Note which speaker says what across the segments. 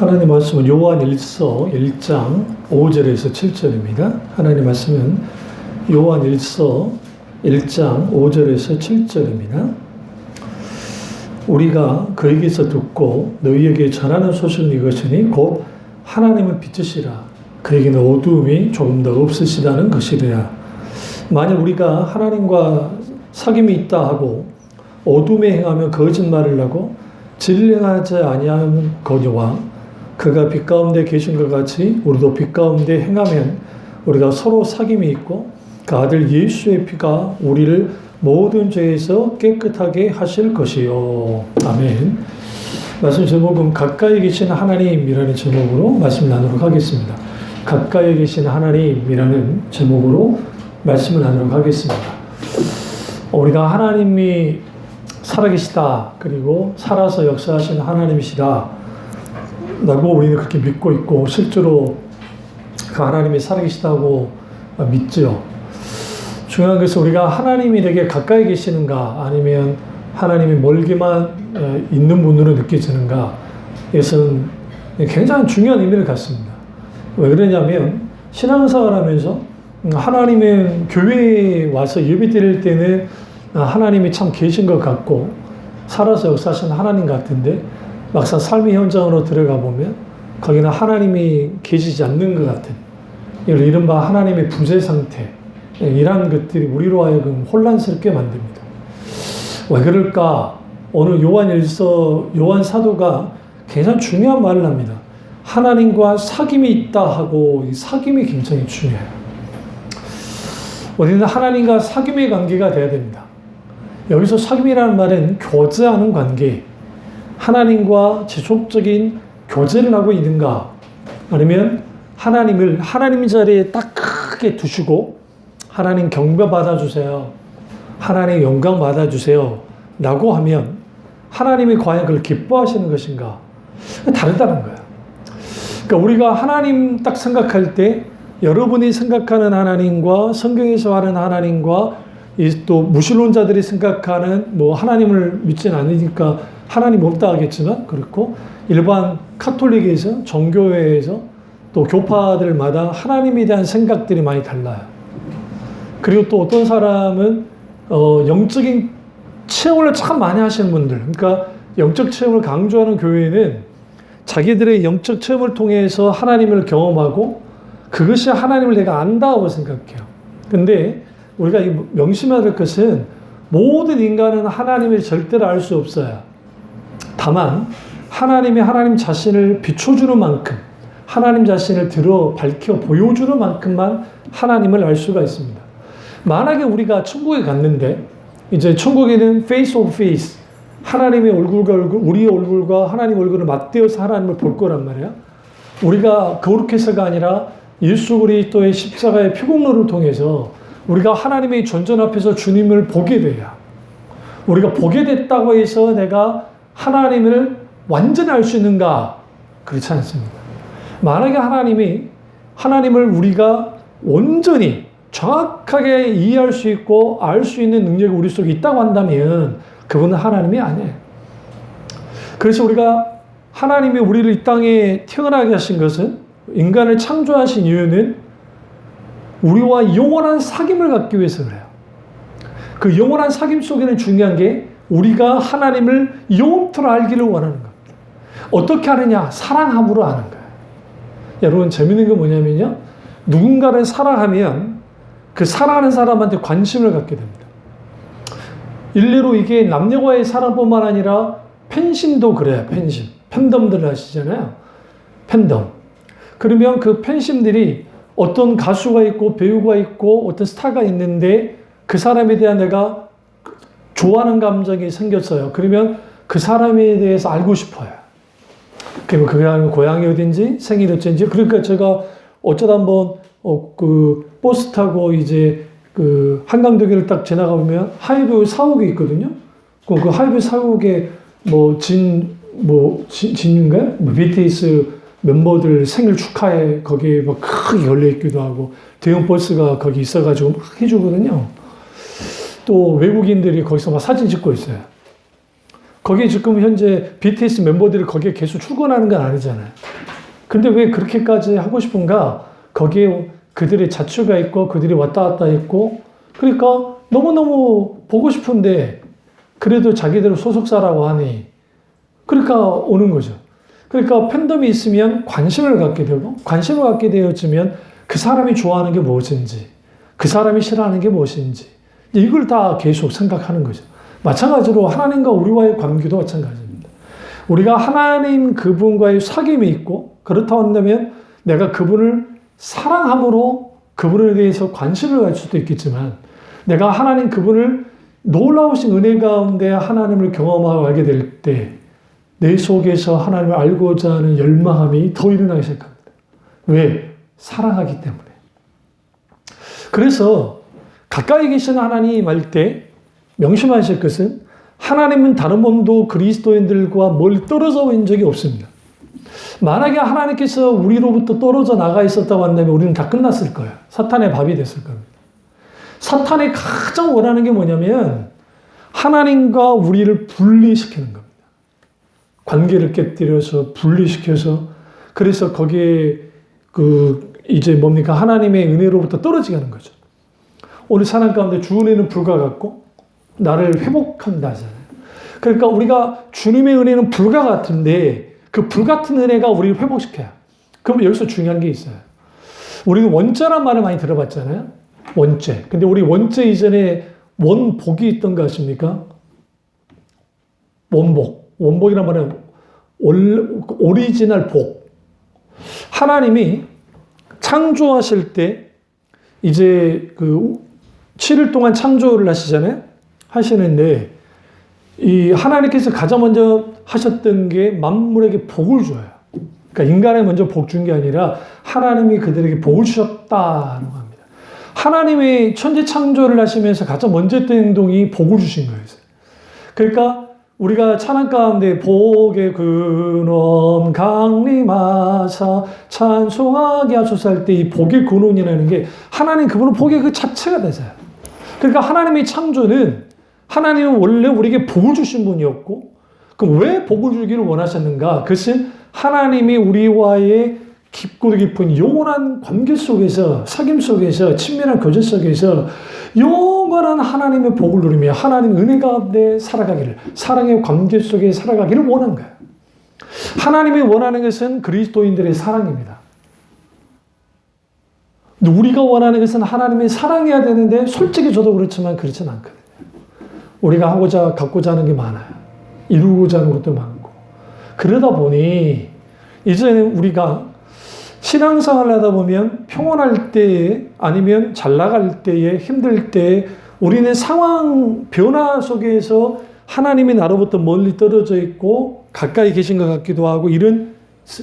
Speaker 1: 하나님 말씀은 요한일서 1장 5절에서 7절입니다. 하나님 말씀은 요한일서 1장 5절에서 7절입니다. 우리가 그에게서 듣고 너희에게 전하는 소식은 이것이니 곧 하나님은 빛이시라. 그에게는 어두움이 조금 더 없으시다는 것이라. 만약 우리가 하나님과 사귐이 있다 하고 어둠에 행하며 거짓말을 하고 진리를 행하지 아니하는 거니와 그가 빛 가운데 계신 것 같이 우리도 빛 가운데 행하면 우리가 서로 사귐이 있고 그 아들 예수의 피가 우리를 모든 죄에서 깨끗하게 하실 것이요. 아멘. 말씀 제목은 가까이 계신 하나님이라는 제목으로 말씀 나누도록 하겠습니다. 가까이 계신 하나님이라는 제목으로 말씀을 나누도록 하겠습니다. 우리가 하나님이 살아계시다, 그리고 살아서 역사하시는 하나님이시다 라고 우리는 그렇게 믿고 있고, 실제로 그 하나님이 살아계시다고 믿죠. 중요한 것은 우리가 하나님이 되게 가까이 계시는가, 아니면 하나님이 멀게만 있는 분으로 느껴지는가, 이것은 굉장히 중요한 의미를 갖습니다. 왜 그러냐면, 신앙생활 하면서 하나님은 교회에 와서 예배 드릴 때는 하나님이 참 계신 것 같고 살아서 역사하시는 하나님 같은데, 막상 삶의 현장으로 들어가 보면 거기는 하나님이 계시지 않는 것 같은, 이른바 하나님의 부재 상태, 이러한 것들이 우리로 하여금 혼란스럽게 만듭니다. 왜 그럴까? 오늘 요한 사도가 굉장히 중요한 말을 합니다. 하나님과 사귐이 있다 하고, 이 사귐이 굉장히 중요해요. 우리는 하나님과 사귐의 관계가 돼야 됩니다. 여기서 사귐이라는 말은 교제하는 관계, 하나님과 지속적인 교제를 하고 있는가, 아니면 하나님을 하나님 자리에 딱 크게 두시고 하나님 경배 받아주세요, 하나님 영광 받아주세요 라고 하면 하나님이 과연 그걸 기뻐하시는 것인가? 다르다는 거예요. 그러니까 우리가 하나님 딱 생각할 때, 여러분이 생각하는 하나님과 성경에서 하는 하나님과 또 무신론자들이 생각하는 하나님을 믿지는 않으니까 하나님 없다 하겠지만, 그렇고 일반 카톨릭에서, 정교회에서 또 교파들마다 하나님에 대한 생각들이 많이 달라요. 그리고 또 어떤 사람은 영적인 체험을 참 많이 하시는 분들, 그러니까 영적 체험을 강조하는 교회는 자기들의 영적 체험을 통해서 하나님을 경험하고 그것이 하나님을 내가 안다고 생각해요. 근데 우리가 명심해야 될 것은, 모든 인간은 하나님을 절대로 알 수 없어요. 다만 하나님이 하나님 자신을 비춰주는 만큼, 하나님 자신을 밝혀 보여주는 만큼만 하나님을 알 수가 있습니다. 만약에 우리가 천국에 갔는데, 이제 천국에는 face of face, 하나님의 얼굴과 우리의 얼굴과 하나님 얼굴을 맞대어서 하나님을 볼 거란 말이야. 우리가 거룩해서가 아니라 예수 그리스도의 십자가의 피공로를 통해서 우리가 하나님의 존전 앞에서 주님을 보게 돼야, 우리가 보게 됐다고 해서 내가 하나님을 완전히 알 수 있는가? 그렇지 않습니다. 만약에 하나님을 우리가 온전히 정확하게 이해할 수 있고 알 수 있는 능력이 우리 속에 있다고 한다면 그분은 하나님이 아니에요. 그래서 우리가 하나님이 우리를 이 땅에 태어나게 하신 것은, 인간을 창조하신 이유는 우리와 영원한 사귐을 갖기 위해서 그래요. 그 영원한 사귐 속에는 중요한 게 우리가 하나님을 영원토록 알기를 원하는 겁니다. 어떻게 하느냐? 사랑함으로 아는 거예요. 여러분, 재밌는 건 뭐냐면요, 누군가를 사랑하면 그 사랑하는 사람한테 관심을 갖게 됩니다. 일례로 이게 남녀와의 사랑뿐만 아니라 팬심도 그래요. 팬덤들 아시잖아요. 팬덤. 그러면 그 팬심들이 어떤 가수가 있고 배우가 있고 어떤 스타가 있는데 그 사람에 대한 내가 좋아하는 감정이 생겼어요. 그러면 그 사람에 대해서 알고 싶어요. 그러면 그 사람의 고향이 어딘지, 생일이 어쩐지. 그러니까 제가 어쩌다 한번 버스 타고 이제 한강대교를 딱 지나가보면 하이브 사옥이 있거든요. 그 하이브 사옥에 진인가요? BTS 멤버들 생일 축하해 거기에 크게 열려있기도 하고, 대형 버스가 거기 있어가지고 막 해주거든요. 또 외국인들이 거기서 막 사진 찍고 있어요. 거기에 지금 현재 BTS 멤버들이 거기에 계속 출근하는 건 아니잖아요. 근데 왜 그렇게까지 하고 싶은가? 거기에 그들의 자취가 있고 그들이 왔다 갔다 있고 그러니까 너무너무 보고 싶은데 그래도 자기들 소속사라고 하니 그러니까 오는 거죠. 그러니까 팬덤이 있으면 관심을 갖게 되고 관심을 갖게 되어지면 그 사람이 좋아하는 게 무엇인지 그 사람이 싫어하는 게 무엇인지 이걸 다 계속 생각하는 거죠. 마찬가지로 하나님과 우리와의 관계도 마찬가지입니다. 우리가 하나님 그분과의 사귐이 있고 그렇다고 한다면 내가 그분을 사랑함으로 그분에 대해서 관심을 가질 수도 있겠지만 내가 하나님 그분을 놀라우신 은혜 가운데 하나님을 경험하고 알게 될 때 내 속에서 하나님을 알고자 하는 열망함이 더 일어나기 시작합니다. 왜? 사랑하기 때문에. 그래서 가까이 계신 하나님 할 때 명심하실 것은 하나님은 다른 번도 그리스도인들과 멀리 떨어져 온 적이 없습니다. 만약에 하나님께서 우리로부터 떨어져 나가 있었다고 한다면 우리는 다 끝났을 거예요. 사탄의 밥이 됐을 겁니다. 사탄이 가장 원하는 게 뭐냐면 하나님과 우리를 분리시키는 겁니다. 관계를 깨뜨려서 분리시켜서 그래서 거기에 이제 뭡니까? 하나님의 은혜로부터 떨어지게 하는 거죠. 오늘 사람 가운데 주 은혜는 불과 같고 나를 회복한다 하잖아요. 그러니까 우리가 주님의 은혜는 불과 같은데 그 불같은 은혜가 우리를 회복시켜요. 그럼 여기서 중요한 게 있어요. 우리는 원죄란 말을 많이 들어봤잖아요. 원죄. 근데 우리 원죄 이전에 원복이 있던 거 아십니까? 원복. 원복이란 말은 오리지널 복. 하나님이 창조하실 때 이제 7일 동안 창조를 하시잖아요. 하시는데 이 하나님께서 가장 먼저 하셨던 게 만물에게 복을 줘요. 그러니까 인간에 먼저 복 준 게 아니라 하나님이 그들에게 복을 주셨다는 겁니다. 하나님이 천지 창조를 하시면서 가장 먼저 했던 행동이 복을 주신 거예요. 그러니까 우리가 찬양 가운데 복의 근원 강림하사 찬송하게 하소서 할 때 이 복의 근원이라는 게 하나님 그분은 복의 그 자체가 되세요. 그러니까 하나님의 창조는 하나님은 원래 우리에게 복을 주신 분이었고 그럼 왜 복을 주기를 원하셨는가? 그것은 하나님이 우리와의 깊고 깊은 영원한 관계 속에서 사귐 속에서 친밀한 교제 속에서 영원한 하나님의 복을 누리며 하나님 은혜 가운데 살아가기를 사랑의 관계 속에 살아가기를 원한 거예요. 하나님이 원하는 것은 그리스도인들의 사랑입니다. 근데 우리가 원하는 것은 하나님이 사랑해야 되는데 솔직히 저도 그렇지만 그렇지는 않거든요. 우리가 갖고자 하는 게 많아요. 이루고자 하는 것도 많고 그러다 보니 이제는 우리가 신앙생활을 하다 보면 평온할 때에 아니면 잘 나갈 때에 힘들 때에 우리는 상황 변화 속에서 하나님이 나로부터 멀리 떨어져 있고 가까이 계신 것 같기도 하고 이런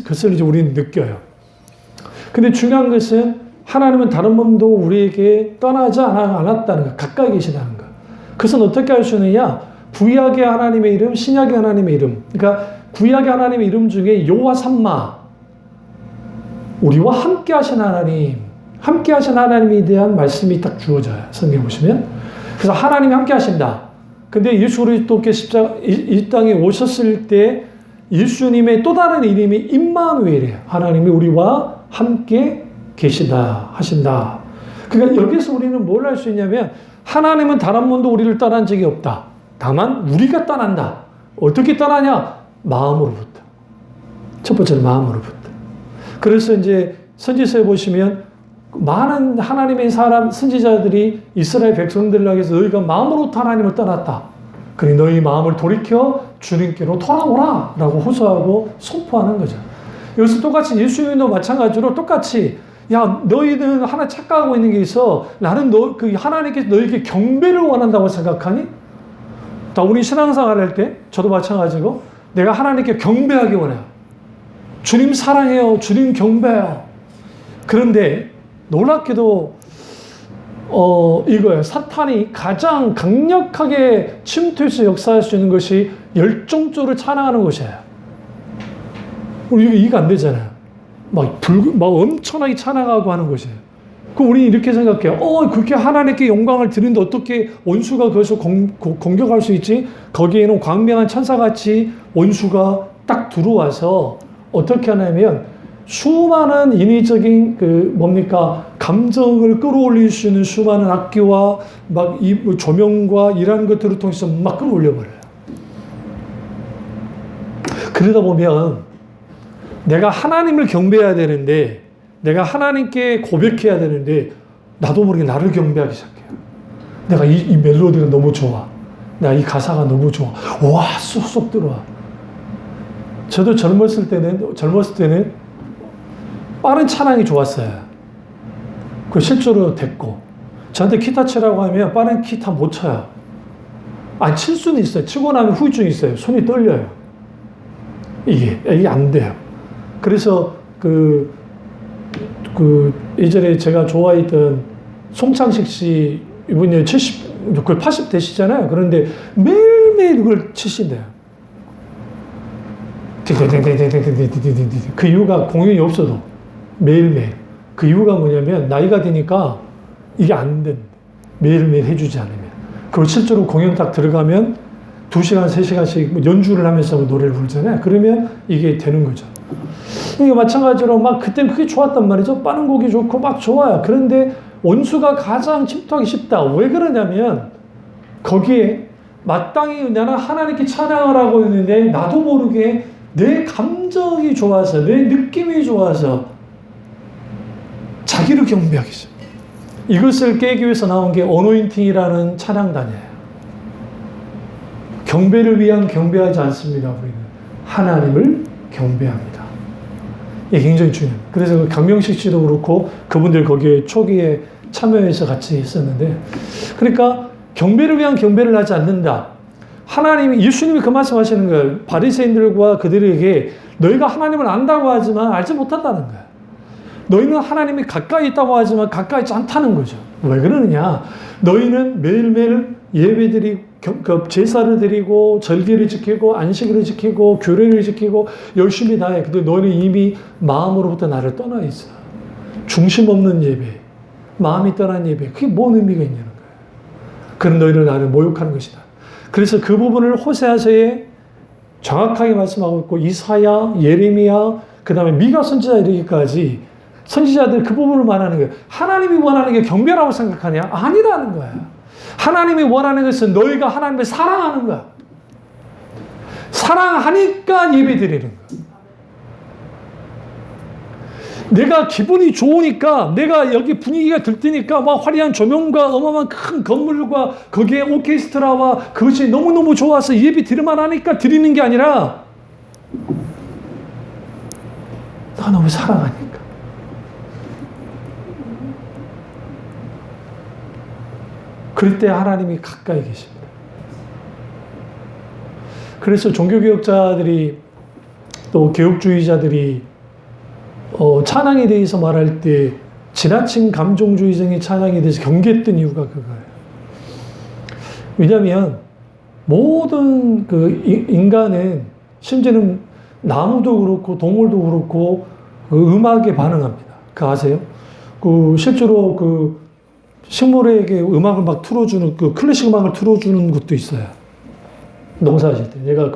Speaker 1: 것을 이제 우리는 느껴요. 근데 중요한 것은 하나님은 다른 분도 우리에게 떠나지 않았다는 것, 가까이 계시다는 것. 그것은 어떻게 알 수 있느냐? 구약의 하나님의 이름, 신약의 하나님의 이름. 그러니까 구약의 하나님의 이름 중에 여호와 삼마 우리와 함께 하신 하나님, 함께 하신 하나님에 대한 말씀이 딱 주어져요. 성경 보시면. 그래서 하나님이 함께 하신다. 근데 예수 그리스도께서 이 땅에 오셨을 때 예수님의 또 다른 이름이 임마누엘이에요. 하나님이 우리와 함께 계시다, 하신다. 그러니까 여기서 우리는 뭘 할 수 있냐면 하나님은 다른 분도 우리를 떠난 적이 없다. 다만 우리가 떠난다. 어떻게 떠나냐? 마음으로부터. 첫 번째는 마음으로부터. 그래서 이제 선지서에 보시면 많은 하나님의 사람 선지자들이 이스라엘 백성들을 향해서 너희가 마음으로부터 하나님을 떠났다. 그러니 너희 마음을 돌이켜 주님께로 돌아오라 라고 호소하고 선포하는 거죠. 여기서 똑같이 예수님도 마찬가지로 똑같이 야 너희는 하나 착각하고 있는 게 있어. 나는 하나님께서 너희에게 경배를 원한다고 생각하니? 우리 신앙생활 할 때 저도 마찬가지고 내가 하나님께 경배하기 원해요. 주님 사랑해요. 주님 경배해요. 그런데 놀랍게도 이거예요. 사탄이 가장 강력하게 침투해서 역사할 수 있는 것이 열정적으로 찬양하는 것이에요. 우리 이거 이해가 안 되잖아요. 막 엄청나게 찬양하고 하는 것이에요. 그 우리는 이렇게 생각해요. 그렇게 하나님께 영광을 드리는데 어떻게 원수가 거기서 공격할 수 있지? 거기에는 광명한 천사같이 원수가 딱 들어와서 어떻게 하냐면 수많은 인위적인 감정을 끌어올릴 수 있는 수많은 악기와 막 이 조명과 이러한 것들을 통해서 막 끌어올려버려요. 그러다 보면 내가 하나님을 경배해야 되는데, 내가 하나님께 고백해야 되는데 나도 모르게 나를 경배하기 시작해요. 내가 이 멜로디가 너무 좋아. 내가 이 가사가 너무 좋아. 와, 쏙쏙 들어와. 저도 젊었을 때는 빠른 찬양이 좋았어요. 그 실제로 됐고, 저한테 기타 치라고 하면 빠른 기타 못 쳐요. 칠 수는 있어요. 치고 나면 후유증이 있어요. 손이 떨려요. 이게 안 돼요. 그래서 예전에 제가 좋아했던 송창식 씨, 이분이 80 되시잖아요. 그런데 매일매일 그걸 치신대요. 그 이유가 공연이 없어도 매일매일. 그 이유가 뭐냐면 나이가 드니까 이게 안 된다. 매일매일 해주지 않으면. 그리고 실제로 공연 딱 들어가면 2시간, 3시간씩 연주를 하면서 노래를 부르잖아요. 그러면 이게 되는 거죠. 이게 마찬가지로 그땐 그게 좋았단 말이죠. 빠른 곡이 좋고 막 좋아요. 그런데 원수가 가장 침투하기 쉽다. 왜 그러냐면 거기에 마땅히 나는 하나님께 찬양을 하고 있는데 나도 모르게 내 감정이 좋아서, 내 느낌이 좋아서 자기를 경배하기 시작. 이것을 깨기 위해서 나온 게 어노인팅이라는 찬양단이에요. 경배를 위한 경배하지 않습니다. 우리는 하나님을 경배합니다. 이게 굉장히 중요합니다. 그래서 강명식 씨도 그렇고 그분들 거기에 초기에 참여해서 같이 했었는데, 그러니까 경배를 위한 경배를 하지 않는다. 예수님이 그 말씀하시는 거예요. 바리새인들과 그들에게 너희가 하나님을 안다고 하지만 알지 못한다는 거예요. 너희는 하나님이 가까이 있다고 하지만 가까이 있지 않다는 거죠. 왜 그러느냐? 너희는 매일매일 예배드리고 제사를 드리고 절기를 지키고 안식일을 지키고 규례를 지키고 열심히 다해. 근데 너희는 이미 마음으로부터 나를 떠나 있어. 중심 없는 예배, 마음이 떠난 예배. 그게 뭔 의미가 있냐는 거예요. 그런 너희를 나를 모욕하는 것이다. 그래서 그 부분을 호세아서에 정확하게 말씀하고 있고, 이사야, 예레미야, 그 다음에 미가 선지자 이르기까지 선지자들 그 부분을 말하는 거예요. 하나님이 원하는 게 경배라고 생각하냐? 아니라는 거야. 하나님이 원하는 것은 너희가 하나님을 사랑하는 거야. 사랑하니까 예배 드리는 거야. 내가 기분이 좋으니까, 내가 여기 분위기가 들뜨니까 막 화려한 조명과 어마어마한 큰 건물과 거기에 오케스트라와 그것이 너무너무 좋아서 예배 드릴만 하니까 드리는 게 아니라 나 너무 사랑하니까. 그럴 때 하나님이 가까이 계십니다. 그래서 종교개혁자들이 또 개혁주의자들이 찬양에 대해서 말할 때 지나친 감정주의적인 찬양에 대해서 경계했던 이유가 그거예요. 왜냐하면 모든 인간은, 심지어는 나무도 그렇고 동물도 그렇고 음악에 반응합니다. 그거 아세요? 실제로 식물에게 음악을 막 틀어주는, 클래식 음악을 틀어주는 것도 있어요. 농사하실 때. 내가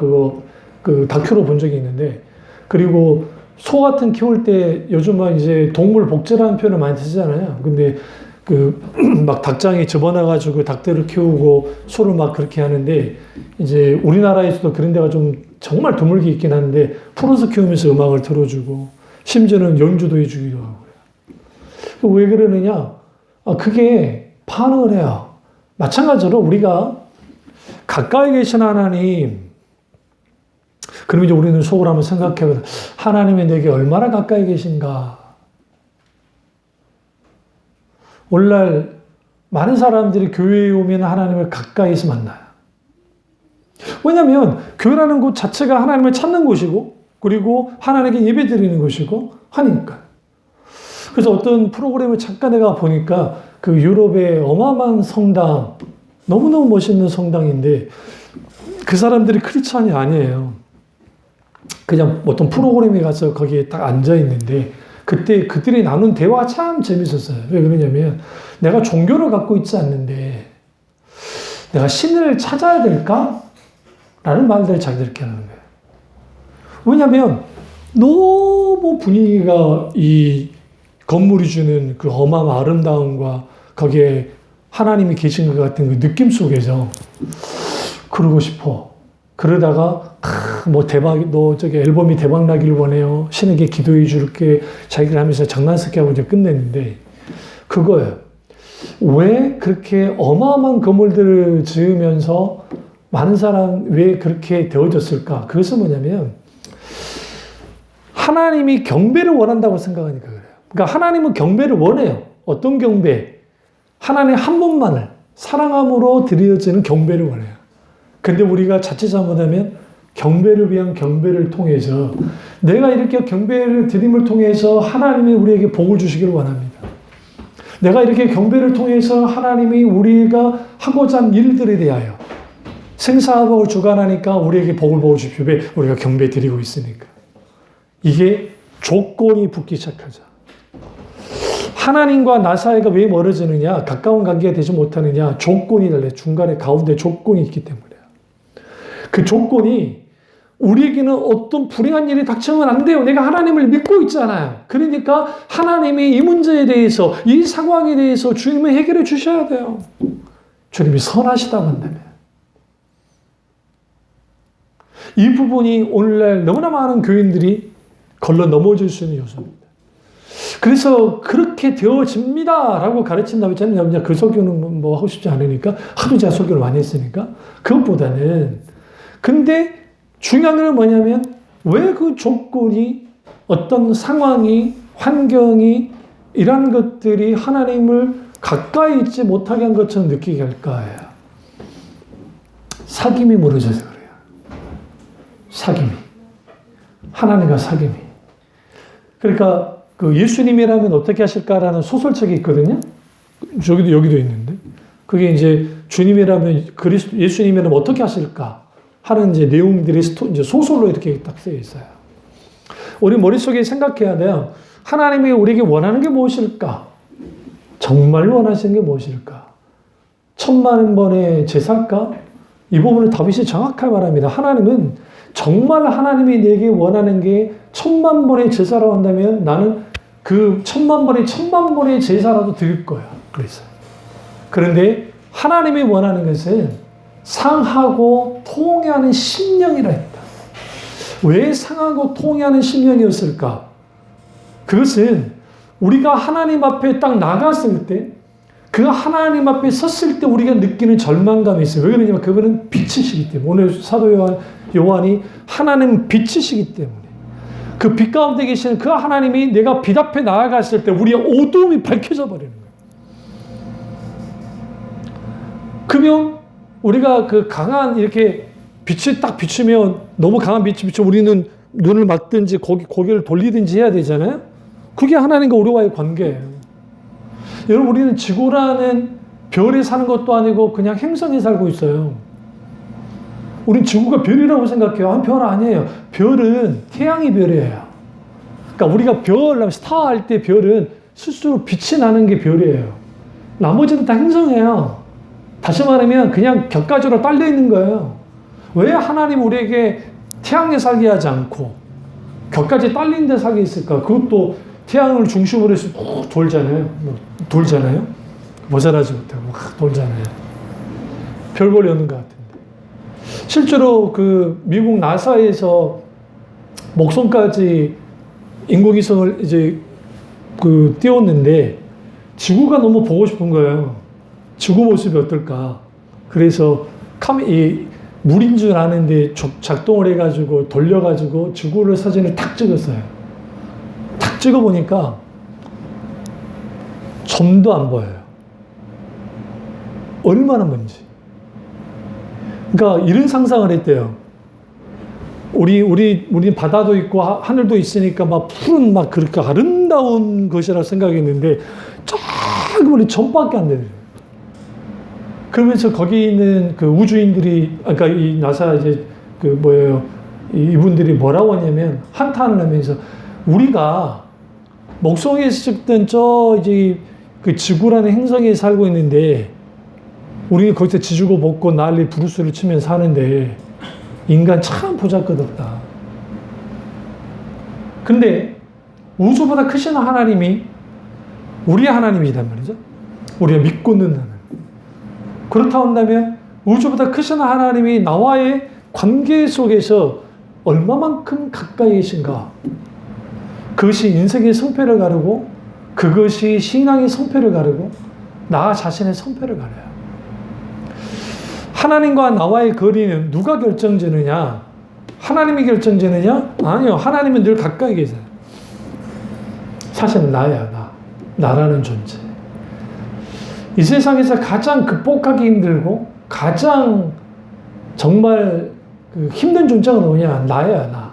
Speaker 1: 다큐로 본 적이 있는데, 그리고 소 같은 키울 때 요즘은 이제 동물 복제라는 표현을 많이 쓰잖아요. 근데 막 닭장에 집어넣어가지고 닭들을 키우고 소를 막 그렇게 하는데, 이제 우리나라에서도 그런 데가 좀 정말 드물게 있긴 한데, 풀어서 키우면서 음악을 틀어주고, 심지어는 연주도 해주기도 하고요. 왜 그러느냐? 그게 반응을 해요. 마찬가지로 우리가 가까이 계신 하나님, 그럼 이제 우리는 속으로 한번 생각해보자. 하나님이 내게 얼마나 가까이 계신가? 오늘날 많은 사람들이 교회에 오면 하나님을 가까이서 만나요. 왜냐하면 교회라는 곳 자체가 하나님을 찾는 곳이고, 그리고 하나님께 예배 드리는 곳이고 하니까. 그래서 어떤 프로그램을 잠깐 내가 보니까 유럽의 어마어마한 성당, 너무너무 멋있는 성당인데 그 사람들이 크리스찬이 아니에요. 그냥 어떤 프로그램에 가서 거기에 딱 앉아 있는데 그때 그들이 나눈 대화가 참 재밌었어요. 왜 그러냐면 내가 종교를 갖고 있지 않는데 내가 신을 찾아야 될까? 라는 말들을 자기들끼리 하는 거예요. 왜냐면 너무 분위기가 이 건물이 주는 그 어마어마한 아름다움과 거기에 하나님이 계신 것 같은 그 느낌 속에서 그러고 싶어. 그러다가 뭐 대박, 너 저기 앨범이 대박 나길 원해요. 신에게 기도해 줄게. 자기들 하면서 장난스럽게 하고 이제 끝냈는데 그거예요. 왜 그렇게 어마어마한 건물들을 지으면서 많은 사람 왜 그렇게 되어졌을까? 그것은 뭐냐면 하나님이 경배를 원한다고 생각하니까 그래요. 그러니까 하나님은 경배를 원해요. 어떤 경배? 하나님 한 분만을 사랑함으로 드려지는 경배를 원해요. 근데 우리가 자칫 잘못하면 경배를 위한 경배를 통해서 내가 이렇게 경배를 드림을 통해서 하나님이 우리에게 복을 주시기를 원합니다. 내가 이렇게 경배를 통해서 하나님이 우리가 하고자 한 일들에 대하여 생사복을 주관하니까 우리에게 복을 부어주십시오. 왜? 우리가 경배 드리고 있으니까. 이게 조건이 붙기 시작하죠. 하나님과 나 사이가 왜 멀어지느냐, 가까운 관계가 되지 못하느냐, 조건이 달라요. 중간에 가운데 조건이 있기 때문에. 그 조건이 우리에게는 어떤 불행한 일이 닥치면 안 돼요. 내가 하나님을 믿고 있잖아요. 그러니까 하나님이 이 문제에 대해서, 이 상황에 대해서 주님이 해결해 주셔야 돼요. 주님이 선하시다고 한다면. 이 부분이 오늘날 너무나 많은 교인들이 걸러 넘어질 수 있는 요소입니다. 그래서 그렇게 되어집니다 라고 가르친다고 했잖아요. 그 설교는 뭐 하고 싶지 않으니까, 하도 제가 설교를 많이 했으니까. 그것보다는, 근데 중요한 건 뭐냐면, 왜 그 조건이, 어떤 상황이, 환경이, 이런 것들이 하나님을 가까이 있지 못하게 한 것처럼 느끼게 할까요? 사귐이 무너져서 그래요. 사귐이. 하나님과 사귐이. 그러니까, 그 예수님이라면 어떻게 하실까라는 소설책이 있거든요. 여기도 있는데. 그게 이제 주님이라면, 예수님이라면 어떻게 하실까 하는 이제 내용들이 이제 소설로 이렇게 딱 쓰여 있어요. 우리 머릿속에 생각해야 돼요. 하나님이 우리에게 원하는 게 무엇일까? 정말 원하시는 게 무엇일까? 10,000,000번의 제사일까? 이 부분을 다윗이 정확하게 말합니다. 하나님은 정말 하나님이 내게 원하는 게 10,000,000번의 제사라고 한다면 나는 그 10,000,000번의 10,000,000번의 제사라도 드릴 거야. 그랬어요. 그런데 하나님이 원하는 것은 상하고 통회하는 심령이라 했다. 왜 상하고 통회하는 심령이었을까? 그것은 우리가 하나님 앞에 딱 나갔을 때, 그 하나님 앞에 섰을 때 우리가 느끼는 절망감이 있어요. 왜 그러냐면 그분은 빛이시기 때문에. 오늘 사도 요한이 하나님 빛이시기 때문에. 그 빛 가운데 계시는 그 하나님이 내가 빛 앞에 나아갔을 때 우리의 어두움이 밝혀져 버리는 거예요. 그러면 우리가 그 강한 이렇게 빛이 딱 비추면, 너무 강한 빛이 비추면 우리는 눈을 맞든지 고개를 돌리든지 해야 되잖아요. 그게 하나님과 우리와의 관계예요. 여러분, 우리는 지구라는 별에 사는 것도 아니고 그냥 행성에 살고 있어요. 우린 지구가 별이라고 생각해요. 별 아니에요. 별은 태양이 별이에요. 그러니까 우리가 별, 스타 할 때 별은 스스로 빛이 나는 게 별이에요. 나머지는 다 행성이에요. 다시 말하면 그냥 격가지로 딸려 있는 거예요. 왜 하나님 우리에게 태양에 살게 하지 않고 격가지 딸린 데 살게 있을까? 그것도 태양을 중심으로 해서 돌잖아요. 돌잖아요. 모자라지 못하고 막 돌잖아요. 별 볼이 없는 것 같은데. 실제로 그 미국 나사에서 목성까지 인공위성을 이제 그 띄웠는데 지구가 너무 보고 싶은 거예요. 지구 모습이 어떨까. 그래서 물인 줄 아는데 작동을 해가지고 돌려가지고 지구를 사진을 탁 찍었어요. 탁 찍어보니까 점도 안 보여요. 얼마나 먼지. 그러니까 이런 상상을 했대요. 우리 바다도 있고 하늘도 있으니까 막 푸른 막 그렇게 아름다운 것이라고 생각했는데 저기 멀리 점밖에 안 되는. 그러면서 거기 있는 그 우주인들이, 그러니까 이 나사 이제 그 뭐예요, 이분들이 뭐라고 하냐면 한탄을 하면서 우리가 목성에 있었던 이제 그 지구라는 행성에 살고 있는데 우리는 거기서 지주고 먹고 난리 부르스를 치면서 사는데 인간 참 보잘것없다. 근데 우주보다 크신 하나님이 우리의 하나님이란 말이죠. 우리가 믿고 있는 하나님. 그렇다 한다면 우주보다 크신 하나님이 나와의 관계 속에서 얼마만큼 가까이 계신가? 그것이 인생의 성패를 가르고 그것이 신앙의 성패를 가르고 나 자신의 성패를 가려요. 하나님과 나와의 거리는 누가 결정지느냐? 하나님이 결정지느냐? 아니요. 하나님은 늘 가까이 계세요. 사실은 나야, 나라는 존재. 이 세상에서 가장 극복하기 힘들고 가장 정말 힘든 존재가 뭐냐? 나야, 나.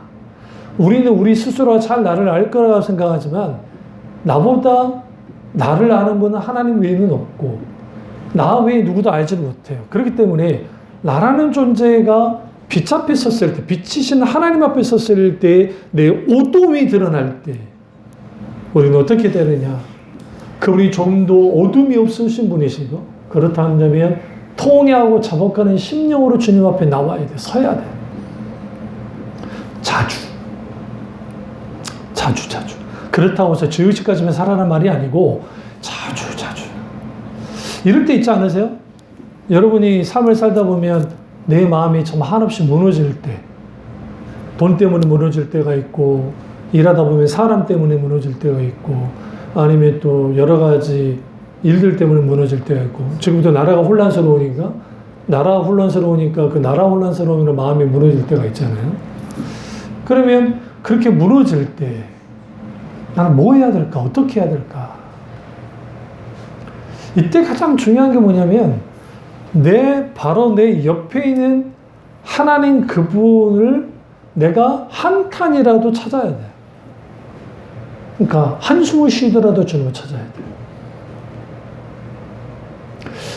Speaker 1: 우리는 우리 스스로가 잘 나를 알 거라고 생각하지만 나보다 나를 아는 분은 하나님 외에는 없고 나 외에 누구도 알지를 못해요. 그렇기 때문에 나라는 존재가 빛 앞에 섰을 때, 빛이신 하나님 앞에 섰을 때 내 어둠이 드러날 때 우리는 어떻게 되느냐? 그분이 좀 더 어둠이 없으신 분이시고 그렇다 한다면 통회하고 잡아가는 심령으로 주님 앞에 나와야 돼. 서야 돼. 자주. 그렇다고 해서 죄의식까지만 살아라는 말이 아니고 자주. 이럴 때 있지 않으세요? 여러분이 삶을 살다 보면 내 마음이 좀 한없이 무너질 때, 돈 때문에 무너질 때가 있고, 일하다 보면 사람 때문에 무너질 때가 있고, 아니면 또 여러 가지 일들 때문에 무너질 때가 있고, 지금부터 나라가 혼란스러우니까 그 나라 혼란스러움으로 마음이 무너질 때가 있잖아요. 그러면 그렇게 무너질 때 나는 뭐 해야 될까? 어떻게 해야 될까? 이때 가장 중요한 게 뭐냐면 바로 내 옆에 있는 하나님 그분을 내가 한 칸이라도 찾아야 돼. 그러니까 한숨을 쉬더라도 주님을 찾아야 돼.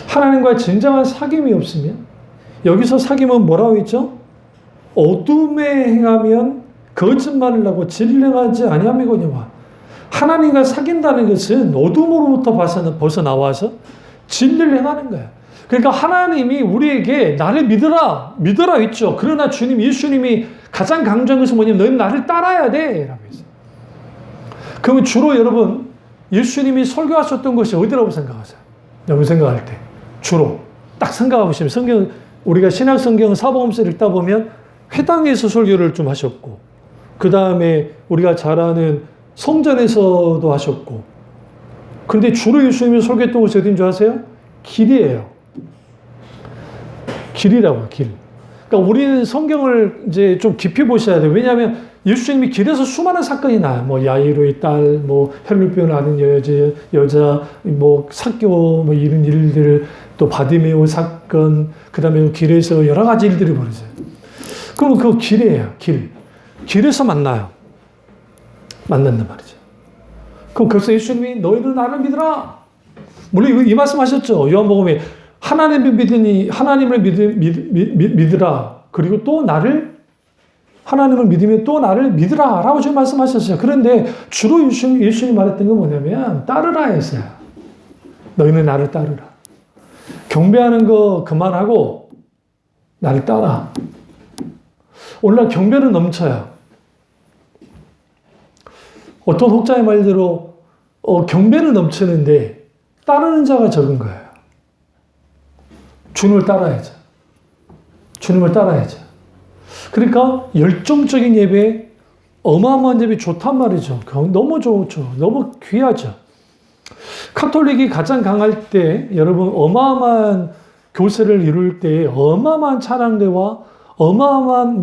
Speaker 1: 하나님과의 진정한 사귐이 없으면 여기서 사귐은 뭐라고 했죠? 어둠에 행하면 거짓말을 하고 진행하지 아니함이거니와. 하나님과 사귄다는 것은 어둠으로부터 벗어나와서 진리를 행하는 거야. 그러니까 하나님이 우리에게 나를 믿어라 했죠. 그러나 예수님이 가장 강조한 것은 뭐냐면 너희는 나를 따라야 돼 라고 했어요. 그러면 주로 여러분 예수님이 설교하셨던 것이 어디라고 생각하세요? 여러분 생각할 때 주로 딱 생각해보시면 우리가 신약성경 사복음서를 읽다 보면 회당에서 설교를 좀 하셨고 그 다음에 우리가 잘 아는 성전에서도 하셨고 근데 주로 예수님이 설교했던 것이 어딘 줄 아세요? 길이에요. 길이라고요, 길. 그러니까 우리는 성경을 이제 좀 깊이 보셔야 돼요. 왜냐하면 예수님이 길에서 수많은 사건이 나요. 뭐 야이로의 딸, 뭐 혈루병을 앓은 여자, 뭐 삭교, 뭐 이런 일들, 또 바디메오 사건, 그 다음에 길에서 여러 가지 일들이 벌어져요. 그럼 그거 길이에요, 길. 길에서 만나요. 만난단 말이죠. 그럼 그래서 예수님이 너희는 나를 믿으라. 물론 이 말씀 하셨죠. 요한복음에 하나님을 믿으라. 그리고 또 하나님을 믿으면 또 나를 믿으라. 라고 지금 말씀하셨어요. 그런데 주로 예수님이 말했던 건 뭐냐면 따르라 했어요. 너희는 나를 따르라. 경배하는 거 그만하고 나를 따라. 오늘날 경배는 넘쳐요. 어떤 혹자의 말대로 경배는 넘치는데 따르는 자가 적은 거예요. 주님을 따라야죠. 주님을 따라야죠. 그러니까 열정적인 예배, 어마어마한 예배 좋단 말이죠. 너무 좋죠. 너무 귀하죠. 카톨릭이 가장 강할 때 여러분 어마어마한 교세를 이룰 때 어마어마한 찬양대와 어마어마한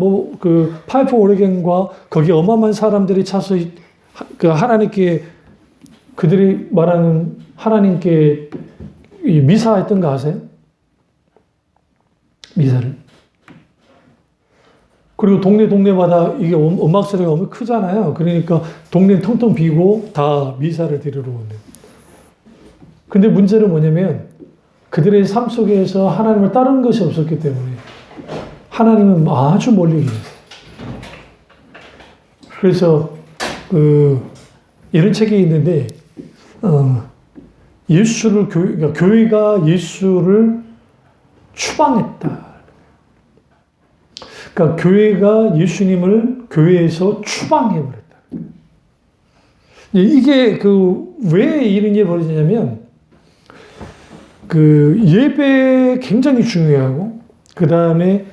Speaker 1: 파이프 오르겐과 거기 어마어마한 사람들이 차서 하나님께 그들이 말하는 하나님께 미사했던 거 아세요? 미사를. 그리고 동네마다 이게 음악 소리가 너무 크잖아요. 그러니까 동네 텅텅 비고 다 미사를 드리러 오는. 근데 문제는 뭐냐면 그들의 삶 속에서 하나님을 따르는 것이 없었기 때문에 하나님은 아주 멀리 계세요. 그래서 이런 책이 있는데, 그러니까 교회가 예수를 추방했다. 그러니까 교회가 예수님을 교회에서 추방해버렸다. 이게 왜 이런 일이 벌어지냐면, 예배 굉장히 중요하고, 그 다음에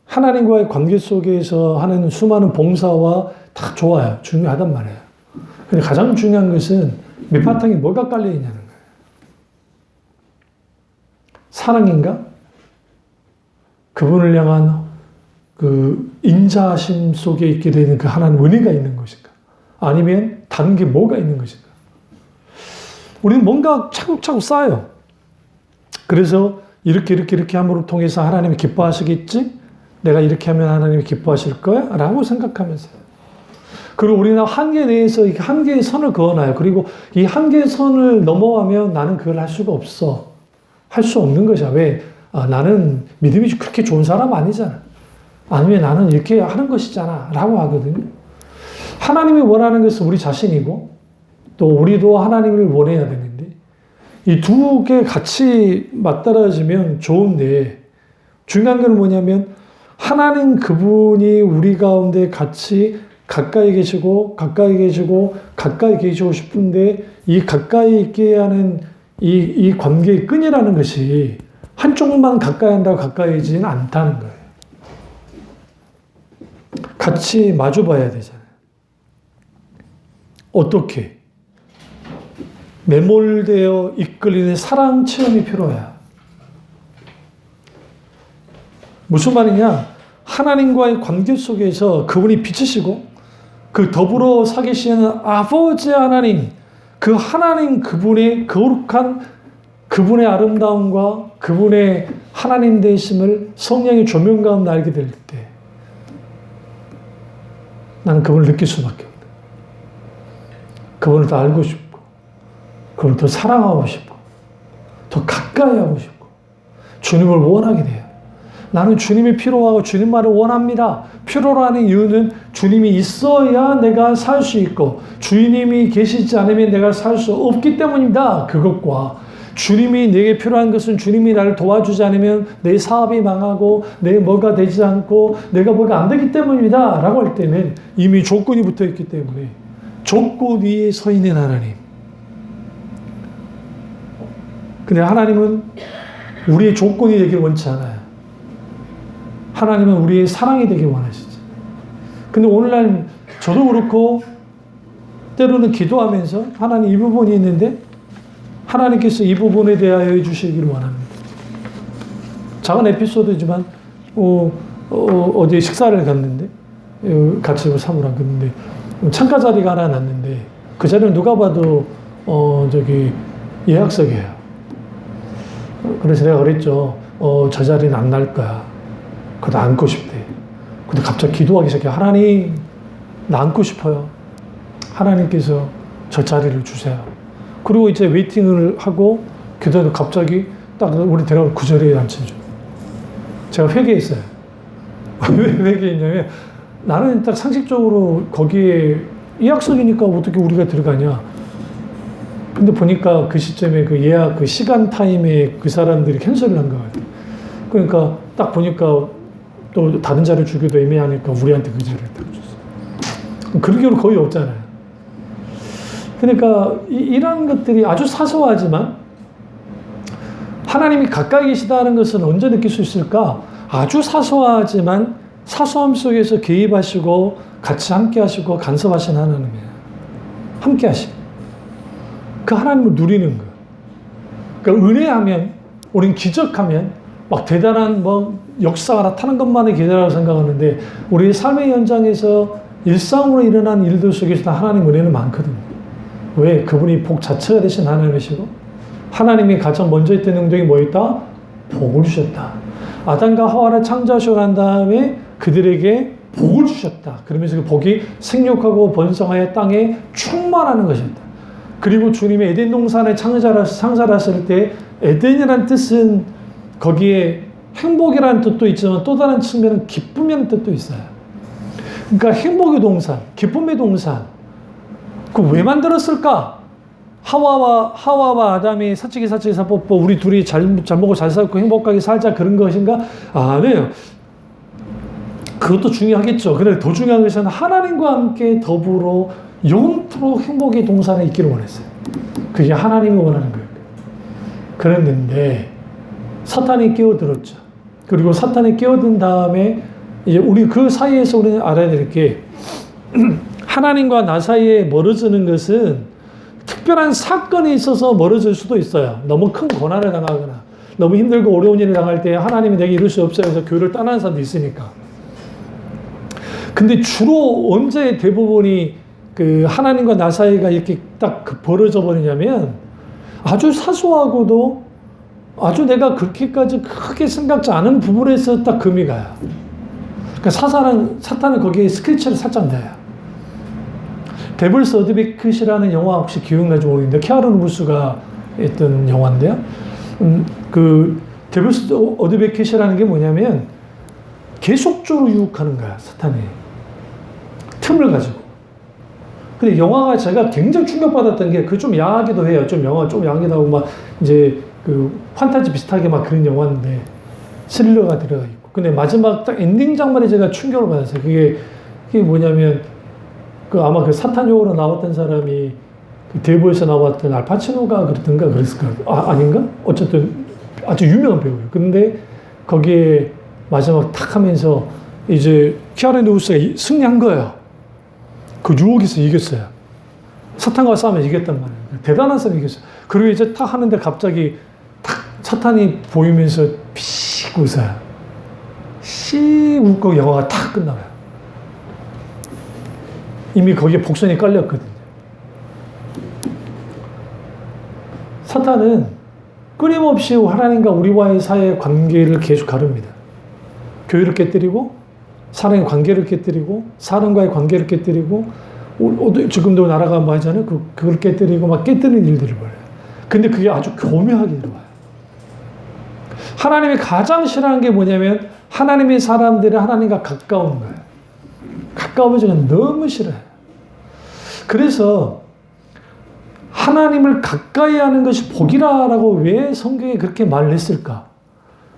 Speaker 1: 하나님과의 관계 속에서 하는 수많은 봉사와 다 좋아요. 중요하단 말이에요. 근데 가장 중요한 것은 밑바탕에 뭐가 깔려 있냐는 거예요. 사랑인가? 그분을 향한 인자하심 속에 있게 되는 그 하나님 은혜가 있는 것인가? 아니면 다른 게 뭐가 있는 것인가? 우리는 뭔가 차곡차곡 쌓아요. 그래서 이렇게 함으로 통해서 하나님이 기뻐하시겠지? 내가 이렇게 하면 하나님이 기뻐하실 거야? 라고 생각하면서. 그리고 우리는 한계 내에서 이 한계의 선을 그어놔요. 그리고 이 한계의 선을 넘어가면 나는 그걸 할 수가 없어. 할 수 없는 것이야. 왜? 나는 믿음이 그렇게 좋은 사람 아니잖아. 아니면 나는 이렇게 하는 것이잖아. 라고 하거든요. 하나님이 원하는 것은 우리 자신이고, 또 우리도 하나님을 원해야 되는데, 이 두 개 같이 맞떨어지면 좋은데, 중요한 건 뭐냐면, 하나님 그분이 우리 가운데 같이 가까이 계시고 싶은데, 이 가까이 있게 하는 이 관계의 끈이라는 것이 한쪽만 가까이 한다고 가까이지는 않다는 거예요. 같이 마주 봐야 되잖아요. 어떻게? 매몰되어 이끌리는 사랑 체험이 필요해요. 무슨 말이냐? 하나님과의 관계 속에서 그분이 빛이시고 그 더불어 사계시는 아버지 하나님, 그 하나님 그분의 거룩한 그분의 아름다움과 그분의 하나님 되심을 성령의 조명 가운데 알게 될 때 나는 그분을 느낄 수밖에 없다. 그분을 더 알고 싶고 그분을 더 사랑하고 싶고 더 가까이 하고 싶고 주님을 원하게 돼요. 나는 주님이 필요하고 주님만을 원합니다. 필요로 하는 이유는 주님이 있어야 내가 살 수 있고 주님이 계시지 않으면 내가 살 수 없기 때문입니다. 그것과 주님이 내게 필요한 것은 주님이 나를 도와주지 않으면 내 사업이 망하고 내 뭐가 되지 않고 내가 뭐가 안 되기 때문입니다. 라고 할 때는 이미 조건이 붙어 있기 때문에 조건 위에 서 있는 하나님. 근데 하나님은 우리의 조건이 되길 원치 않아요. 하나님은 우리의 사랑이 되길 원하시죠. 근데 오늘날 저도 그렇고 때로는 기도하면서 하나님 이 부분이 있는데 하나님께서 이 부분에 대하여 해주시기를 원합니다. 작은 에피소드지만 어디 식사를 갔는데 같이 사무랑 갔는데 창가 자리가 하나 났는데 그 자리는 누가 봐도 예약석이에요. 그래서 내가 그랬죠. 저 자리는 안 날 거야. 그거 앉고 싶대. 근데 갑자기 기도하기 시작해. 하나님, 나 앉고 싶어요. 하나님께서 저 자리를 주세요. 그리고 이제 웨이팅을 하고 기도해도 갑자기 딱 우리 데려가 그 자리에 앉힌 줄. 제가 회개했어요. 왜 회개했냐면 나는 딱 상식적으로 거기에 예약석이니까 어떻게 우리가 들어가냐. 근데 보니까 그 시점에 그 예약 그 시간 타임에 그 사람들이 캔슬을 한 거 같아요. 그러니까 딱 보니까 또 다른 자리를 주기도 애매하니까 우리한테 그 자리를 딱 줬어. 그런 경우는 거의 없잖아요. 그러니까 이런 것들이 아주 사소하지만 하나님이 가까이 계시다는 것은 언제 느낄 수 있을까? 아주 사소하지만 사소함 속에서 개입하시고 같이 함께 하시고 간섭하신 하나님이에요. 함께 하시고. 그 하나님을 누리는 거예요. 그러니까 은혜하면, 우린 기적하면 막 대단한 역사가 나타나는 것만을 기대라고 생각하는데 우리의 삶의 현장에서 일상으로 일어난 일들 속에서 하나님 은혜는 많거든요. 왜? 그분이 복 자체가 되신 하나님이시고 하나님이 가장 먼저 했던 행동이 뭐였다? 복을 주셨다. 아담과 하와를 창조하시고 난 다음에 그들에게 복을 주셨다. 그러면서 그 복이 생육하고 번성하여 땅에 충만하는 것이었다. 그리고 주님이 에덴 동산에 창설하실 때 에덴이라는 뜻은 거기에 행복이라는 뜻도 있지만 또 다른 측면은 기쁨이라는 뜻도 있어요. 그러니까 행복의 동산, 기쁨의 동산, 그럼 왜 만들었을까? 하와와 아담이 사치기 사법법 우리 둘이 잘 먹고 잘 살고 행복하게 살자 그런 것인가? 아니에요. 그것도 중요하겠죠. 그런데 더 중요한 것은 하나님과 함께 더불어 영원토록 행복의 동산에 있기를 원했어요. 그게 하나님이 원하는 거예요. 그랬는데 사탄이 끼어들었죠. 그리고 사탄이 끼어든 다음에 이제 우리 그 사이에서 우리는 알아야 될 게 하나님과 나 사이에 멀어지는 것은 특별한 사건이 있어서 멀어질 수도 있어요. 너무 큰 고난을 당하거나 너무 힘들고 어려운 일을 당할 때 하나님이 내게 이룰 수 없어요. 그래서 교회를 떠나는 사람도 있으니까. 근데 주로 언제 대부분이 그 하나님과 나 사이가 이렇게 딱 벌어져 버리냐면 아주 사소하고도 아주 내가 그렇게까지 크게 생각지 않은 부분에서 딱 금이 가요. 그러니까 사탄은 거기에 스케치를 살짝 내요. 데블스 어드베킷이라는 영화 혹시 기억나지 모르겠는데 케아르 누브스가 했던 영화인데요. 그 데블스 어드베킷이라는 게 뭐냐면 계속적으로 유혹하는 거야, 사탄이. 틈을 가지고. 근데 영화가 제가 굉장히 충격받았던 게 그 좀 야하기도 해요. 좀 영화 좀 야하기도 하고 막 이제 그 판타지 비슷하게 막 그런 영화인데 스릴러가 들어가 있고. 근데 마지막 딱 엔딩 장면에 제가 충격을 받았어요. 그게 뭐냐면 그 아마 그 사탄용으로 나왔던 사람이 그 대부에서 나왔던 알파치노가 그랬던가 그랬을까? 아닌가? 어쨌든 아주 유명한 배우예요. 근데 거기에 마지막 탁 하면서 이제 키아누 리브스가 승리한 거예요. 그 유혹에서 이겼어요. 사탄과 싸우면서 이겼단 말이에요. 대단한 사람이 이겼어요. 그리고 이제 탁 하는데 갑자기 탁 사탄이 보이면서 피식 웃어요. 씩 웃고 영화가 탁 끝나요. 이미 거기에 복선이 깔렸거든요. 사탄은 끊임없이 하나님과 우리와의 사이의 관계를 계속 가릅니다. 교회를 깨뜨리고 사람의 관계를 깨뜨리고 사람과의 관계를 깨뜨리고 지금도 나라가 뭐 하잖아요. 그걸 깨뜨리고 막 깨뜨리는 일들을 벌여요. 근데 그게 아주 교묘하게 들어와요. 하나님이 가장 싫어하는 게 뭐냐면 하나님의 사람들이 하나님과 가까운 거예요. 가까워지는 너무 싫어요. 그래서 하나님을 가까이 하는 것이 복이라고 왜 성경에 그렇게 말을 했을까?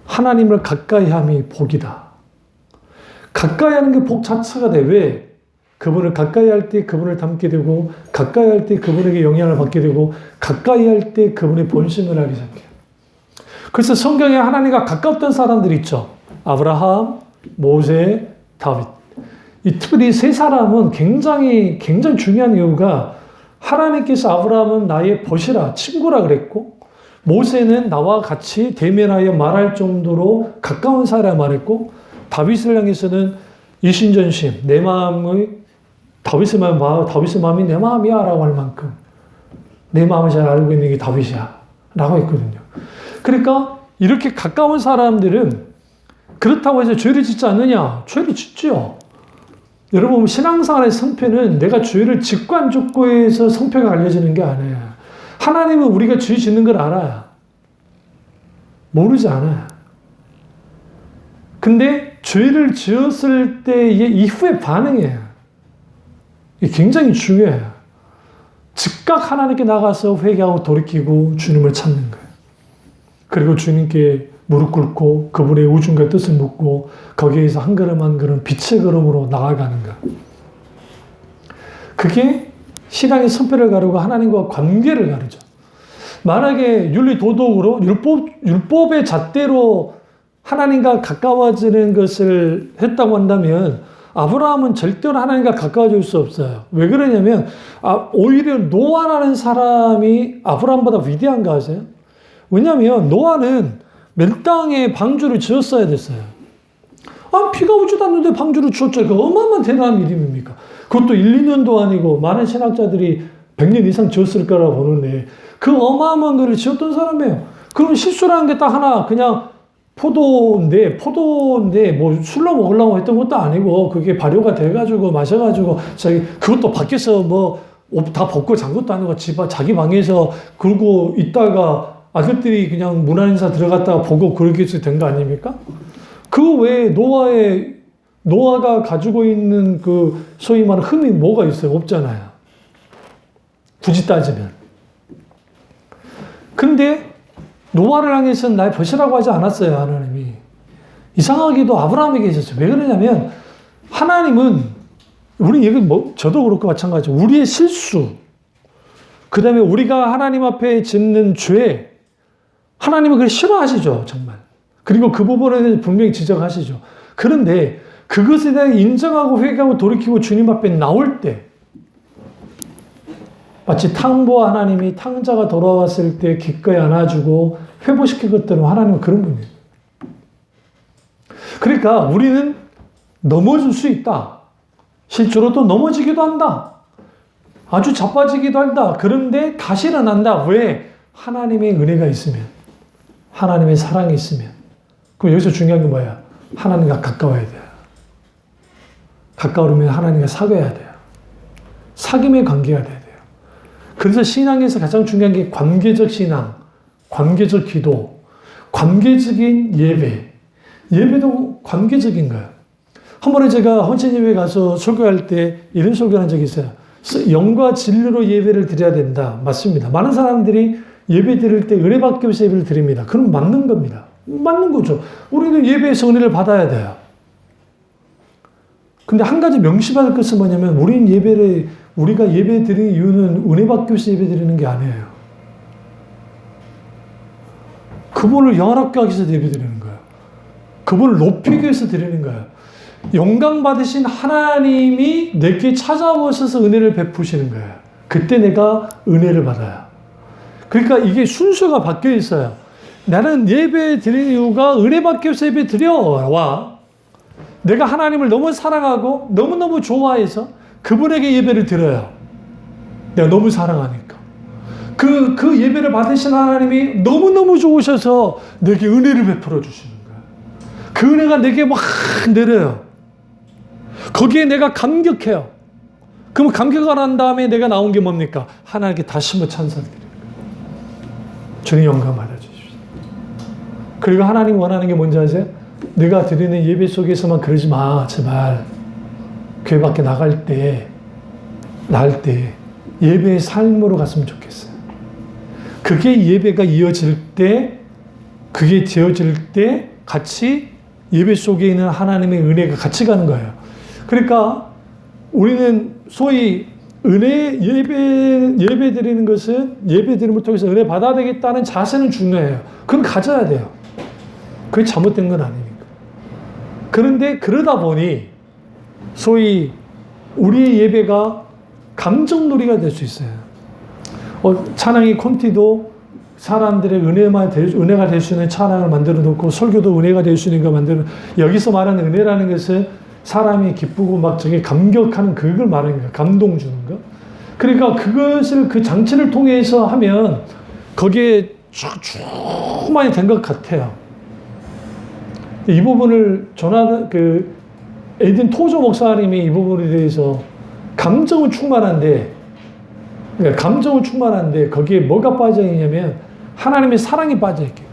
Speaker 1: 하나님을 가까이 함이 복이다. 가까이 하는 게 복 자체가 돼. 왜? 그분을 가까이 할 때 그분을 닮게 되고, 가까이 할 때 그분에게 영향을 받게 되고, 가까이 할 때 그분의 본심을 알게 생겨요. 그래서 성경에 하나님과 가까웠던 사람들이 있죠. 아브라함, 모세, 다윗. 특별히 세 사람은 굉장히 중요한 이유가 하나님께서 아브라함은 나의 벗이라, 친구라 그랬고, 모세는 나와 같이 대면하여 말할 정도로 가까운 사람이라 말했고, 다윗을 향해서는 이신전심, 내 마음의, 다윗의 마음이 내 마음이야 라고 할 만큼 내 마음을 잘 알고 있는 게 다윗이야 라고 했거든요. 그러니까 이렇게 가까운 사람들은 그렇다고 해서 죄를 짓지 않느냐? 죄를 짓죠. 여러분, 신앙생활의 성패는 내가 죄를 짓고 안 짓고에서 성패가 알려지는 게 아니에요. 하나님은 우리가 죄 짓는 걸 알아요. 모르지 않아요. 근데 죄를 지었을 때의 이후의 반응이에요. 이게 굉장히 중요해요. 즉각 하나님께 나가서 회개하고 돌이키고 주님을 찾는 거예요. 그리고 주님께 무릎 꿇고 그분의 우중과 뜻을 묻고 거기에서 한 걸음 한 걸음 빛의 걸음으로 나아가는 것. 그게 신앙의 성패를 가르고 하나님과 관계를 가르죠. 만약에 윤리도덕으로 율법의 잣대로 하나님과 가까워지는 것을 했다고 한다면 아브라함은 절대로 하나님과 가까워질 수 없어요. 왜 그러냐면 오히려 노아라는 사람이 아브라함보다 위대한가 아세요? 왜냐하면 노아는 멸당의 방주를 지었어야 됐어요. 비가 오지도 않는데 방주를 지었죠. 그 어마어마한 대단한 일입니까? 그것도 1, 2년도 아니고 많은 신학자들이 100년 이상 지었을 거라고 보는데 그 어마어마한 거를 지었던 사람이에요. 그럼 실수라는 게 딱 하나 그냥 포도인데 뭐 술로 먹으려고 했던 것도 아니고 그게 발효가 돼가지고 마셔가지고 그것도 밖에서 뭐 옷 다 벗고 잔 것도 아니고 자기 방에서 그러고 있다가 아들들이 그냥 문화인사 들어갔다가 보고 그렇게 된 거 아닙니까? 그 외에 노아가 가지고 있는 그 소위 말하는 흠이 뭐가 있어요? 없잖아요. 굳이 따지면. 근데 노아를 향해서는 날 벗으라고 하지 않았어요, 하나님이. 이상하게도 아브라함에게 있었어요. 왜 그러냐면 하나님은 우리 이거 저도 그렇고 마찬가지죠. 우리의 실수, 그 다음에 우리가 하나님 앞에 짓는 죄, 하나님은 그걸 싫어하시죠, 정말. 그리고 그 부분에 대해서 분명히 지적하시죠. 그런데 그것에 대해 인정하고 회개하고 돌이키고 주님 앞에 나올 때, 마치 탕보와 하나님이 탕자가 돌아왔을 때 기꺼이 안아주고 회복시킨 것들은 하나님은 그런 분이에요. 그러니까 우리는 넘어질 수 있다. 실제로 또 넘어지기도 한다. 아주 자빠지기도 한다. 그런데 다시 일어난다. 왜? 하나님의 은혜가 있으면. 하나님의 사랑이 있으면. 그럼 여기서 중요한 게 뭐야? 하나님과 가까워야 돼요. 가까우면 하나님과 사귀어야 돼요. 사귐의 관계가 돼야 돼요. 그래서 신앙에서 가장 중요한 게 관계적 신앙, 관계적 기도, 관계적인 예배. 예배도 관계적인 거예요. 한 번에 제가 헌신예배 가서 설교할 때 이런 설교를 한 적이 있어요. 영과 진리로 예배를 드려야 된다. 맞습니다. 많은 사람들이 예배 드릴 때 은혜 받기 위해서 예배를 드립니다. 그럼 맞는 겁니다. 맞는 거죠. 우리는 예배에서 은혜를 받아야 돼요. 근데 한 가지 명심할 것은 뭐냐면 우리가 예배 드리는 이유는 은혜 받기 위해서 예배 드리는 게 아니에요. 그분을 영화롭게 하기 위해서 예배 드리는 거예요. 그분을 높이기 위해서 드리는 거예요. 영광 받으신 하나님이 내게 찾아오셔서 은혜를 베푸시는 거예요. 그때 내가 은혜를 받아요. 그러니까 이게 순서가 바뀌어 있어요. 나는 예배 드리는 이유가 은혜 받기 위해서 예배 드려와. 내가 하나님을 너무 사랑하고 너무너무 좋아해서 그분에게 예배를 드려요. 내가 너무 사랑하니까. 그 예배를 받으신 하나님이 너무너무 좋으셔서 내게 은혜를 베풀어 주시는 거예요. 그 은혜가 내게 막 내려요. 거기에 내가 감격해요. 그럼 감격을 한 다음에 내가 나온 게 뭡니까? 하나님께 다시 한번 찬송드리는 거예요. 주님 영광 받아주십시오. 그리고 하나님 원하는 게 뭔지 아세요? 내가 드리는 예배 속에서만 그러지 마, 제발. 교회 밖에 나갈 때 예배의 삶으로 갔으면 좋겠어요. 그게 예배가 이어질 때, 그게 되어질 때 같이 예배 속에 있는 하나님의 은혜가 같이 가는 거예요. 그러니까 우리는 소위 예배 드리는 것은 예배 드림을 통해서 은혜 받아야 되겠다는 자세는 중요해요. 그건 가져야 돼요. 그게 잘못된 건 아니니까. 그런데 그러다 보니 소위 우리의 예배가 감정놀이가 될 수 있어요. 찬양의 콘티도 사람들의 은혜가 될 수 있는 찬양을 만들어 놓고 설교도 은혜가 될 수 있는 거 만들어. 여기서 말하는 은혜라는 것은 사람이 기쁘고 막 저게 감격하는 그걸 말하는 거예요. 감동 주는 거. 그러니까 그것을 그 장치를 통해서 하면 거기에 쭉 많이 된 것 같아요. 이 부분을 에딘 토저 목사님이 이 부분에 대해서 감정은 충만한데 거기에 뭐가 빠져 있냐면 하나님의 사랑이 빠져 있게.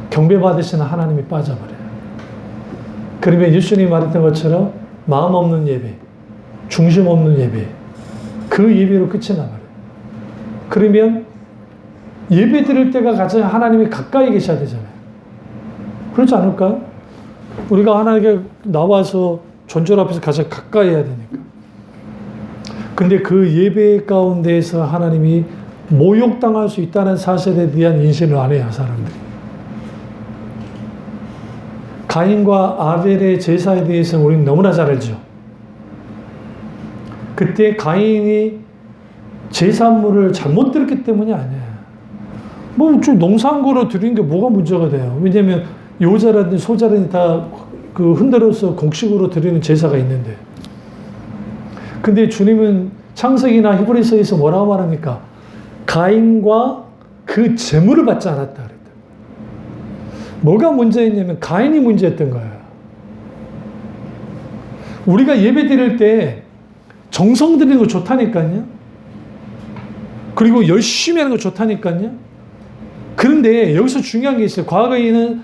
Speaker 1: 경배받으시는 하나님이 빠져버려요. 그러면 예수님이 말했던 것처럼 마음 없는 예배, 중심 없는 예배, 그 예배로 끝이 나버려요. 그러면 예배 드릴 때가 가장 하나님이 가까이 계셔야 되잖아요. 그렇지 않을까요? 우리가 하나님께 나와서 존재 앞에서 가장 가까이 해야 되니까. 근데 그 예배 가운데에서 하나님이 모욕당할 수 있다는 사실에 대한 인식을 안 해요, 사람들이. 가인과 아벨의 제사에 대해서는 우리는 너무나 잘 알죠. 그때 가인이 제사물을 잘못 드렸기 때문이 아니에요. 농산고로 드린 게 뭐가 문제가 돼요? 왜냐면 요자라든지 소자라든지 다 그 흔들어서 곡식으로 드리는 제사가 있는데. 근데 주님은 창세기나 히브리서에서 뭐라고 말합니까? 가인과 그 제물을 받지 않았다 그랬다. 뭐가 문제였냐면 가인이 문제였던 거예요. 우리가 예배 드릴 때 정성 드리는 거 좋다니까요. 그리고 열심히 하는 거 좋다니까요. 그런데 여기서 중요한 게 있어요. 과거에는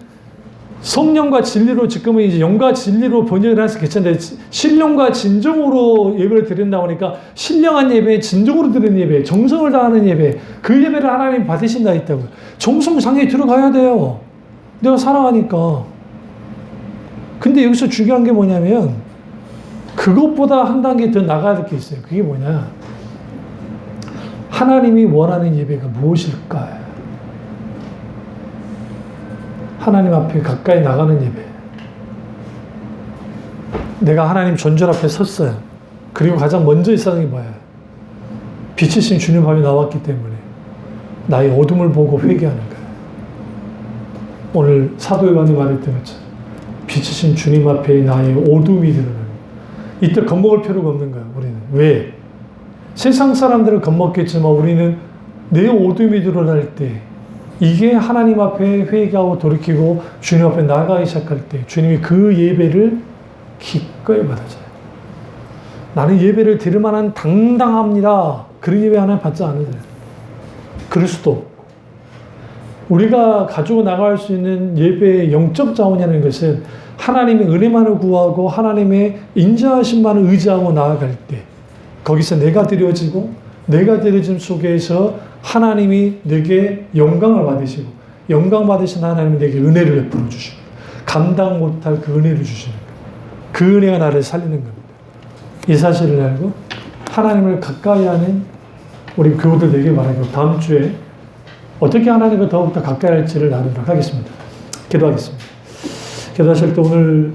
Speaker 1: 성령과 진리로 지금은 이제 영과 진리로 번역을 해서 괜찮은데 신령과 진정으로 예배를 드린다고 하니까 신령한 예배, 진정으로 드리는 예배, 정성을 다하는 예배, 그 예배를 하나님 받으신다 했다고요. 정성상에 들어가야 돼요. 내가 사랑하니까. 근데 여기서 중요한 게 뭐냐면 그것보다 한 단계 더 나가야 될 게 있어요. 그게 뭐냐? 하나님이 원하는 예배가 무엇일까요? 하나님 앞에 가까이 나가는 예배. 내가 하나님 존재 앞에 섰어요. 그리고 가장 먼저 있었는 게 뭐예요? 빛이신 주님 앞에 나왔기 때문에 나의 어둠을 보고 회개하는 거예요. 오늘 사도 요한이 말했던 것처럼 빛이신 주님 앞에 나의 어둠이 드러나는 거예요. 이때 겁먹을 필요가 없는 거예요. 우리는. 왜? 세상 사람들은 겁먹겠지만 우리는 내 어둠이 드러날 때 이게 하나님 앞에 회개하고 돌이키고 주님 앞에 나가기 시작할 때 주님이 그 예배를 기꺼이 받아줘요. 나는 예배를 드릴 만한 당당합니다. 그런 예배 하나 받지 않으세요. 그럴 수도 없고. 우리가 가지고 나갈 수 있는 예배의 영적 자원이라는 것은 하나님의 은혜만을 구하고 하나님의 인자하심만을 의지하고 나아갈 때 거기서 내가 드려지고 내가 드려짐 속에서 하나님이 내게 영광을 받으시고 영광 받으신 하나님이 내게 은혜를 베풀어 주시고 감당 못할 그 은혜를 주시는 거예요. 그 은혜가 나를 살리는 겁니다. 이 사실을 알고 하나님을 가까이 하는 우리 교우들 되길 바라고 다음 주에 어떻게 하나님과 더욱더 가까이 할지를 나누도록 하겠습니다. 기도하겠습니다. 기도하실 때 오늘